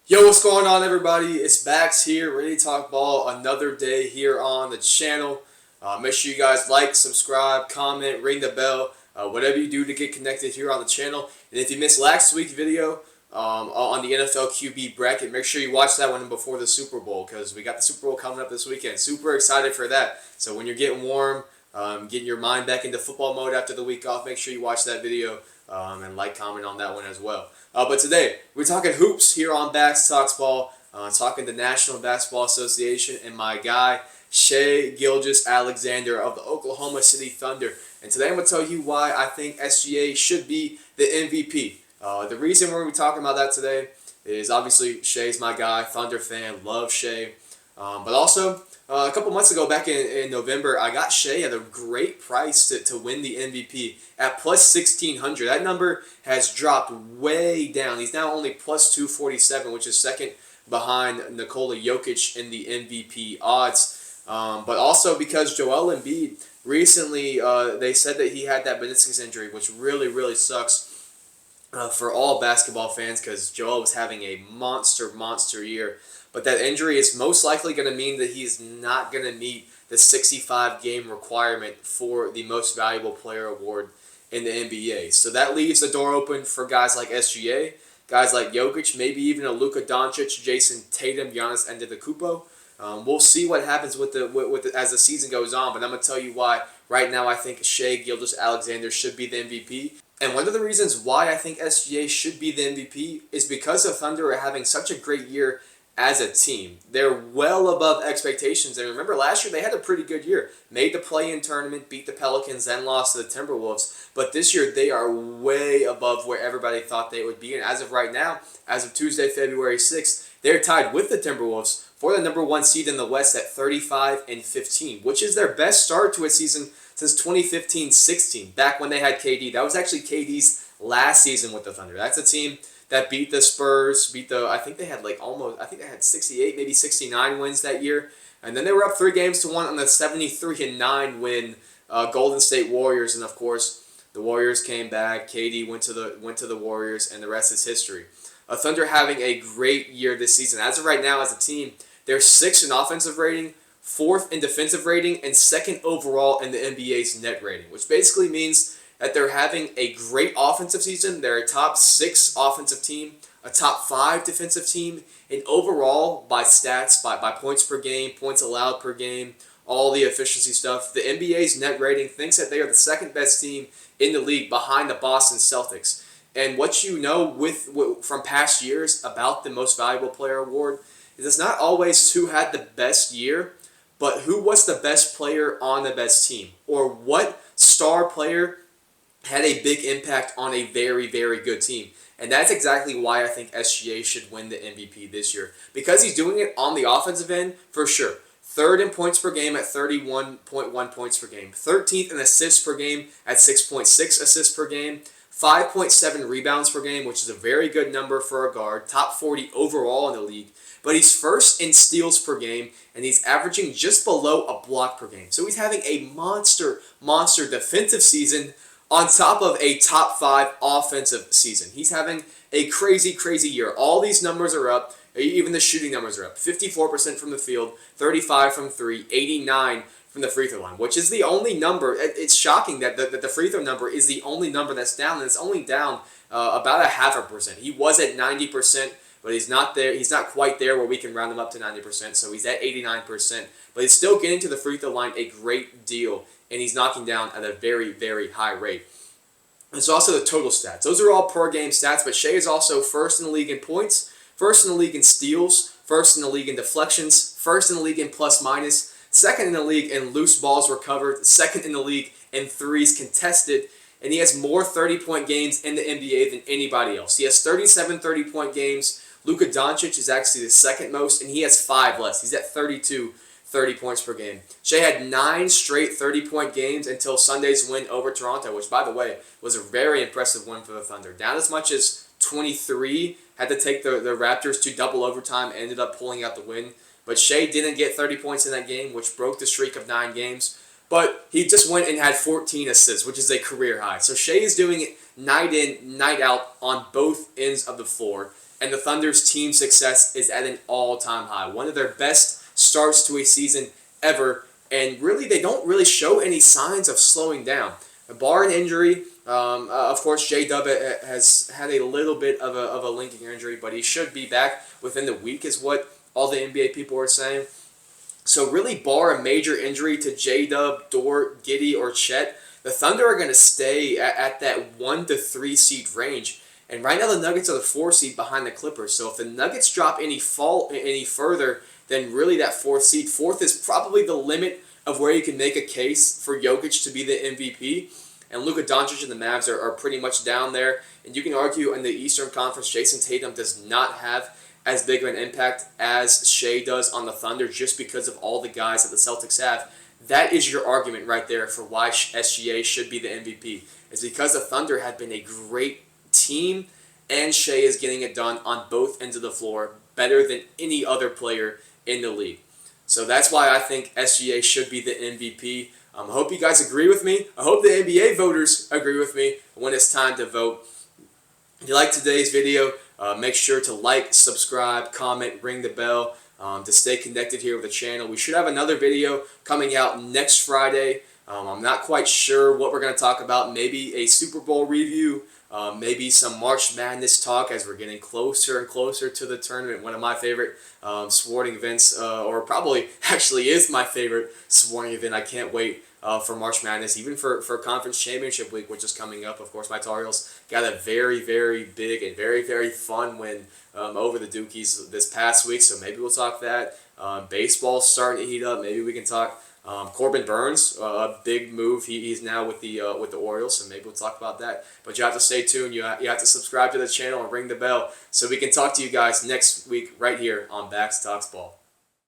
Yo, what's going on, everybody? It's Bax here, ready to talk ball. Another day here on the channel. Make sure you guys like, subscribe, comment, ring the bell, whatever you do to get connected here on the channel. And if you missed last week's video on the NFL QB bracket, make sure you watch that one before the Super Bowl because we got the Super Bowl coming up this weekend. Super excited for that. So when you're getting warm, getting your mind back into football mode after the week off, make sure you watch that video and like, comment on that one as well. But today, we're talking hoops here on Bax Talks Ball, talking the National Basketball Association and my guy, Shai Gilgeous-Alexander of the Oklahoma City Thunder. And today I'm going to tell you why I think SGA should be the MVP. The reason we're going to be talking about that today is obviously Shai's my guy, Thunder fan, love Shai. But also, a couple months ago, back in November, I got Shai at a great price to win the MVP at plus 1,600. That number has dropped way down. He's now only plus 247, which is second behind Nikola Jokic in the MVP odds. But also because Joel Embiid recently, they said that he had that meniscus injury, which really sucks for all basketball fans because Joel was having a monster year. But that injury is most likely going to mean that he's not going to meet the 65-game requirement for the Most Valuable Player award in the NBA. So that leaves the door open for guys like SGA, guys like Jokic, maybe even a Luka Doncic, Jason Tatum, Giannis Antetokounmpo. We'll see what happens with as the season goes on, but I'm going to tell you why right now I think Shai Gilgeous-Alexander should be the MVP. And one of the reasons why I think SGA should be the MVP is because the Thunder are having such a great year as a team. They're well above expectations. And remember, last year they had a pretty good year. Made the play-in tournament, beat the Pelicans, then lost to the Timberwolves. But this year they are way above where everybody thought they would be. And as of right now, as of Tuesday, February 6th, they're tied with the Timberwolves for the number one seed in the West at 35-15, which is their best start to a season since 2015-16, back when they had KD. That was actually KD's last season with the Thunder. That's a team that beat the Spurs, I think they had 68, maybe 69 wins that year. And then they were up 3-1 on the 73-9 win Golden State Warriors. And of course, the Warriors came back. KD went to the Warriors, and the rest is history. Thunder having a great year this season. As of right now, as a team, they're 6th in offensive rating, 4th in defensive rating, and 2nd overall in the NBA's net rating, which basically means that they're having a great offensive season. They're a top 6 offensive team, a top 5 defensive team, and overall, by stats, by points per game, points allowed per game, all the efficiency stuff, the NBA's net rating thinks that they are the 2nd best team in the league behind the Boston Celtics. And what you know from past years about the Most Valuable Player award is it's not always who had the best year, but who was the best player on the best team, or what star player had a big impact on a very good team. And that's exactly why I think SGA should win the MVP this year. Because he's doing it on the offensive end, for sure. 3rd in points per game at 31.1 points per game. 13th in assists per game at 6.6 assists per game. 5.7 rebounds per game, which is a very good number for a guard. Top 40 overall in the league. But he's 1st in steals per game, and he's averaging just below a block per game. So he's having a monster defensive season on top of a top 5 offensive season. He's having a crazy year. All these numbers are up. Even the shooting numbers are up. 54% from the field, 35 from 3, 89 from the free throw line, which is the only number. It's shocking that the free throw number is the only number that's down, and it's only down about 0.5%. He was at 90%, but he's not there. He's not quite there where we can round him up to 90%, so he's at 89%. But he's still getting to the free throw line a great deal, and he's knocking down at a very high rate. It's also the total stats. Those are all per game stats, but Shai is also 1st in the league in points, 1st in the league in steals, 1st in the league in deflections, 1st in the league in plus minus, 2nd in the league in loose balls recovered, 2nd in the league in threes contested, and he has more 30-point games in the NBA than anybody else. He has 37 30-point games. Luka Doncic is actually the 2nd most, and he has 5 less. He's at 32 30 points per game. Shai had 9 straight 30-point games until Sunday's win over Toronto, which, by the way, was a very impressive win for the Thunder. Down as much as 23, had to take the Raptors to double overtime, ended up pulling out the win. But Shai didn't get 30 points in that game, which broke the streak of 9 games. But he just went and had 14 assists, which is a career high. So Shai is doing it night in, night out on both ends of the floor. and the Thunder's team success is at an all-time high. One of their best starts to a season ever, and really they don't really show any signs of slowing down. Bar an injury, of course J-Dub has had a little bit of a linking injury, but he should be back within the week is what all the NBA people are saying. So really bar a major injury to J-Dub, Dort, Giddey, or Chet, the Thunder are going to stay at that 1 to 3 seed range. And right now the Nuggets are the 4 seed behind the Clippers. So if the Nuggets drop any further than really that 4th seed, 4th is probably the limit of where you can make a case for Jokic to be the MVP. And Luka Doncic and the Mavs are pretty much down there. And you can argue in the Eastern Conference, Jason Tatum does not have as big of an impact as Shai does on the Thunder just because of all the guys that the Celtics have. That is your argument right there for why SGA should be the MVP. It's because the Thunder have been a great team, and Shai is getting it done on both ends of the floor better than any other player in the league. So that's why I think SGA should be the MVP. I hope you guys agree with me. I hope the NBA voters agree with me when it's time to vote. If you like today's video, make sure to like, subscribe, comment, ring the bell to stay connected here with the channel. We should have another video coming out next Friday. I'm not quite sure what we're going to talk about. Maybe a Super Bowl review, maybe some March Madness talk as we're getting closer and closer to the tournament. One of my favorite sporting events, or probably actually is my favorite sporting event. I can't wait for March Madness, even for Conference Championship Week, which is coming up. Of course, my Tar Heels got a very, very big and very, very fun win over the Dukies this past week, so maybe we'll talk that. Baseball's starting to heat up. Maybe we can talk Corbin Burns, a big move. He's now with the Orioles, so maybe we'll talk about that. But you have to stay tuned. You have to subscribe to the channel and ring the bell so we can talk to you guys next week right here on Bax Talks Ball.